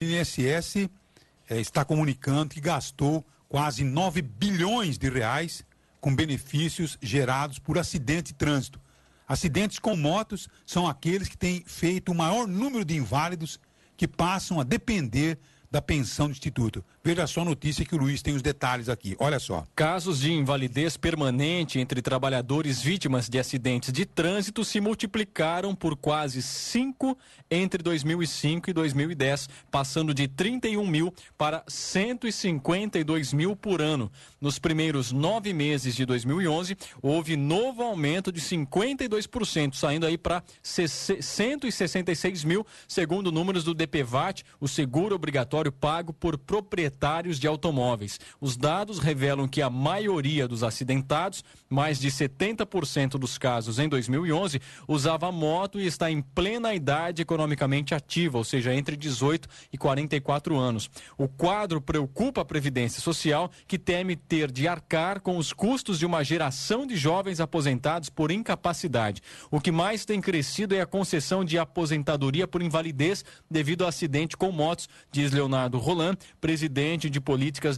O INSS está comunicando que gastou quase 9 bilhões de reais com benefícios gerados por acidente de trânsito. Acidentes com motos são aqueles que têm feito o maior número de inválidos que passam a depender da pensão do Instituto. Veja só a notícia que o Luiz tem os detalhes aqui. Olha só. Casos de invalidez permanente entre trabalhadores vítimas de acidentes de trânsito se multiplicaram por quase 5 entre 2005 e 2010, passando de 31 mil para 152 mil por ano. Nos primeiros 9 meses de 2011, houve novo aumento de 52%, saindo aí para 166 mil, segundo números do DPVAT, o seguro obrigatório pago por proprietários de automóveis. Os dados revelam que a maioria dos acidentados, mais de 70% dos casos em 2011, usava moto e está em plena idade economicamente ativa, ou seja, entre 18 e 44 anos. O quadro preocupa a Previdência Social, que teme ter de arcar com os custos de uma geração de jovens aposentados por incapacidade. O que mais tem crescido é a concessão de aposentadoria por invalidez devido a acidente com motos, diz Leonardo Roland, presidente de políticas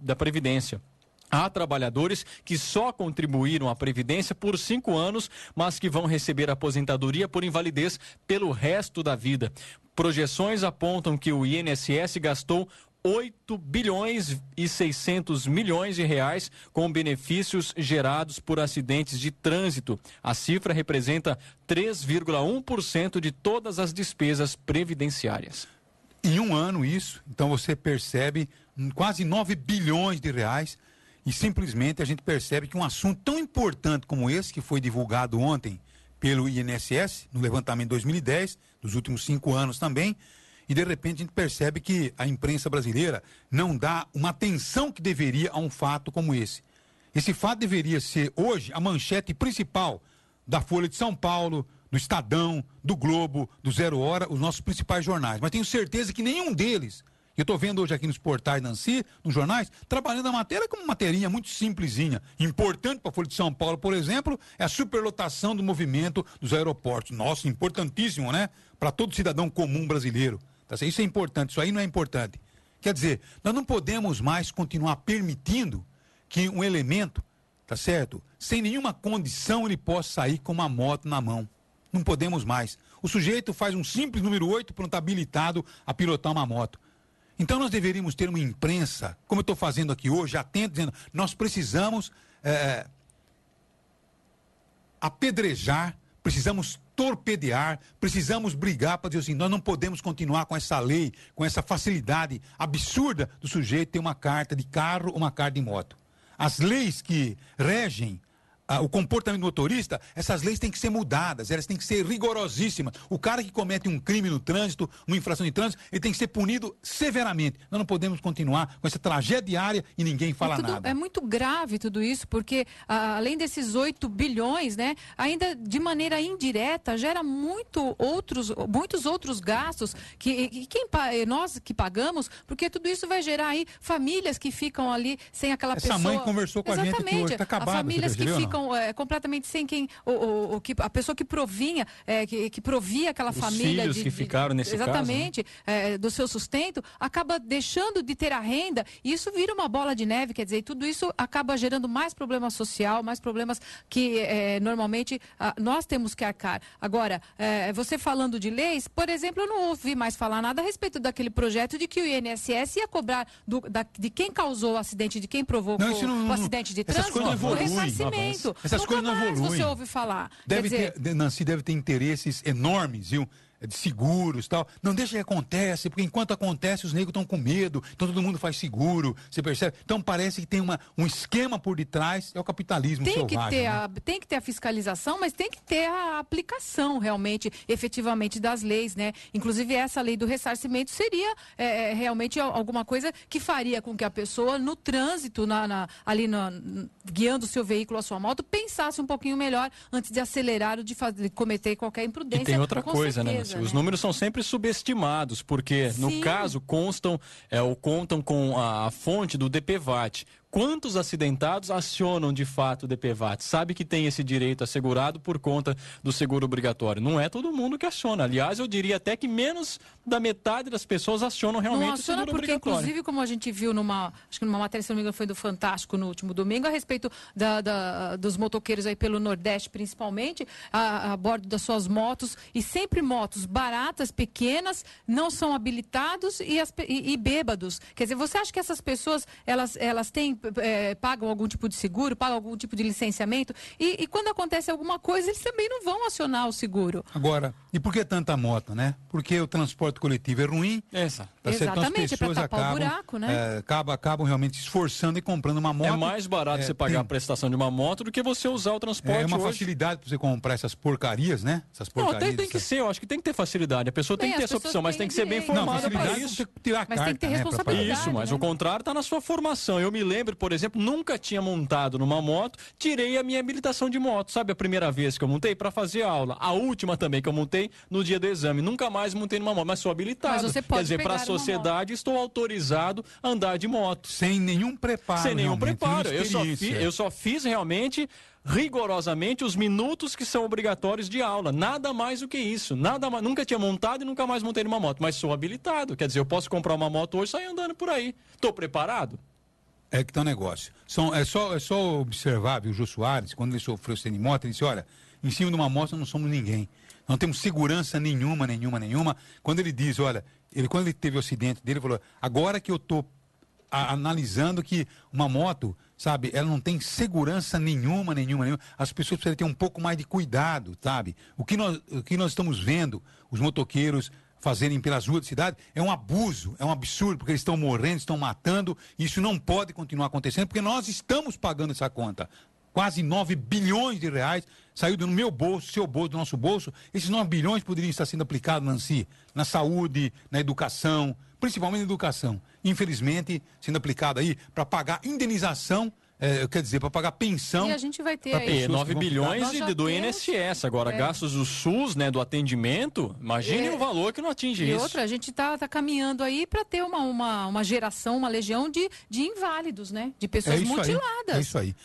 da Previdência. Há trabalhadores que só contribuíram à Previdência por 5 anos, mas que vão receber aposentadoria por invalidez pelo resto da vida. Projeções apontam que o INSS gastou 8 bilhões e 600 milhões de reais com benefícios gerados por acidentes de trânsito. A cifra representa 3,1% de todas as despesas previdenciárias. Em um ano isso, então você percebe quase 9 bilhões de reais e simplesmente a gente percebe que um assunto tão importante como esse, que foi divulgado ontem pelo INSS, no levantamento de 2010, dos últimos 5 anos também, e de repente a gente percebe que a imprensa brasileira não dá uma atenção que deveria a um fato como esse. Esse fato deveria ser hoje a manchete principal da Folha de São Paulo, do Estadão, do Globo, do Zero Hora, os nossos principais jornais. Mas tenho certeza que nenhum deles, eu estou vendo hoje aqui nos portais da ANSI, nos jornais, trabalhando a matéria como uma materinha muito simplesinha. Importante para a Folha de São Paulo, por exemplo, é a superlotação do movimento dos aeroportos. Nossa, importantíssimo, né? Para todo cidadão comum brasileiro. Tá certo? Isso é importante, isso aí não é importante. Quer dizer, nós não podemos mais continuar permitindo que um elemento, tá certo? Sem nenhuma condição ele possa sair com uma moto na mão. Não podemos mais. O sujeito faz um simples número 8, pronto, habilitado a pilotar uma moto. Então nós deveríamos ter uma imprensa, como eu estou fazendo aqui hoje, atento, dizendo, nós precisamos apedrejar, precisamos torpedear, precisamos brigar para dizer assim, nós não podemos continuar com essa lei, com essa facilidade absurda do sujeito ter uma carta de carro ou uma carta de moto. As leis que regem o comportamento do motorista, essas leis têm que ser mudadas, elas têm que ser rigorosíssimas. O cara que comete um crime no trânsito, uma infração de trânsito, ele tem que ser punido severamente. Nós não podemos continuar com essa tragédia diária e ninguém fala nada. É muito grave tudo isso, porque além desses 8 bilhões, né, ainda de maneira indireta gera muitos outros gastos que nós que pagamos, porque tudo isso vai gerar aí famílias que ficam ali sem aquela pessoa. Essa mãe conversou com a gente que hoje está acabada. Famílias que ficam completamente sem quem, a pessoa que provinha, que provia aquela os família. Filhos que ficaram nesse exatamente, caso, né? Do seu sustento, acaba deixando de ter a renda e isso vira uma bola de neve, quer dizer, tudo isso acaba gerando mais problema social, mais problemas que normalmente nós temos que arcar. Agora, você falando de leis, por exemplo, eu não ouvi mais falar nada a respeito daquele projeto de que o INSS ia cobrar de quem causou o acidente, de quem provocou o acidente de trânsito, o ressarcimento. Essas coisas não evoluem. Você ouve falar. Nancy deve ter interesses enormes, viu? De seguros e tal. Não deixa que acontece, porque enquanto acontece, os negros estão com medo, então todo mundo faz seguro, você percebe? Então parece que tem um esquema por detrás, é o capitalismo selvagem. Tem que ter a fiscalização, mas tem que ter a aplicação realmente, efetivamente, das leis, né? Inclusive essa lei do ressarcimento seria realmente alguma coisa que faria com que a pessoa no trânsito, guiando o seu veículo, a sua moto, pensasse um pouquinho melhor antes de acelerar ou de cometer qualquer imprudência. E tem outra coisa, certeza, né? Os números são sempre subestimados, porque no caso contam com a fonte do DPVAT. quantos acidentados acionam de fato o DPVAT? Sabe que tem esse direito assegurado por conta do seguro obrigatório. Não é todo mundo que aciona. Aliás, eu diria até que menos da metade das pessoas acionam realmente não o seguro porque, obrigatório. Inclusive, como a gente viu acho que numa matéria, se não me engano, foi do Fantástico no último domingo, a respeito dos motoqueiros aí pelo Nordeste, principalmente, a bordo das suas motos, e sempre motos baratas, pequenas, não são habilitados e bêbados. Quer dizer, você acha que essas pessoas, elas pagam algum tipo de seguro, pagam algum tipo de licenciamento, e quando acontece alguma coisa, eles também não vão acionar o seguro. Agora, e por que tanta moto, né? Porque o transporte coletivo é ruim. Exato. Exatamente, então as pessoas é para tapar o buraco, né? Acabam realmente se esforçando e comprando uma moto. É mais barato você pagar a prestação de uma moto do que você usar o transporte. É uma hoje. facilidade para você comprar essas porcarias, né? Essas porcarias. Não, tem que ser, eu acho que tem que ter facilidade. A pessoa tem que ter essa opção, mas tem que ser bem formada para isso. Você tirar a mas carta, tem que ter responsabilidade. Isso, mas o contrário está na sua formação. Eu me lembro, por exemplo, nunca tinha montado numa moto, tirei a minha habilitação de moto. Sabe a primeira vez que eu montei? Para fazer aula. A última também que eu montei no dia do exame. Nunca mais montei numa moto, mas sou habilitado. Mas você pode Quer dizer, para a sociedade estou autorizado a andar de moto. Sem nenhum preparo. Sem nenhum preparo. Eu Eu só fiz realmente rigorosamente os minutos que são obrigatórios de aula, nada mais do que isso, nunca tinha montado e nunca mais montei numa moto, mas sou habilitado, quer dizer, eu posso comprar uma moto hoje e sair andando por aí, estou preparado? É que tá um negócio, é só observar, viu, o Jô Soares, quando ele sofreu acidente de moto, ele disse, olha, em cima de uma moto nós não somos ninguém, não temos segurança nenhuma, quando ele diz, olha, quando ele teve o acidente dele, ele falou, agora que eu estou analisando que uma moto, sabe, ela não tem segurança nenhuma. As pessoas precisam ter um pouco mais de cuidado, sabe? O que nós estamos vendo, os motoqueiros fazerem pelas ruas da cidade, é um abuso, é um absurdo, porque eles estão morrendo, estão matando, e isso não pode continuar acontecendo, porque nós estamos pagando essa conta. Quase 9 bilhões de reais saiu do meu bolso, seu bolso, do nosso bolso. Esses 9 bilhões poderiam estar sendo aplicados, Nancy, na saúde, na educação, principalmente na educação. Infelizmente, sendo aplicado aí para pagar indenização, quer dizer, para pagar pensão. E a gente vai ter aí 9 bilhões do INSS. Agora, gastos do SUS, né, do atendimento, imagine o valor que não atinge isso. E outra, a gente tá caminhando aí para ter uma geração, uma legião de inválidos, né? De pessoas mutiladas. É isso aí.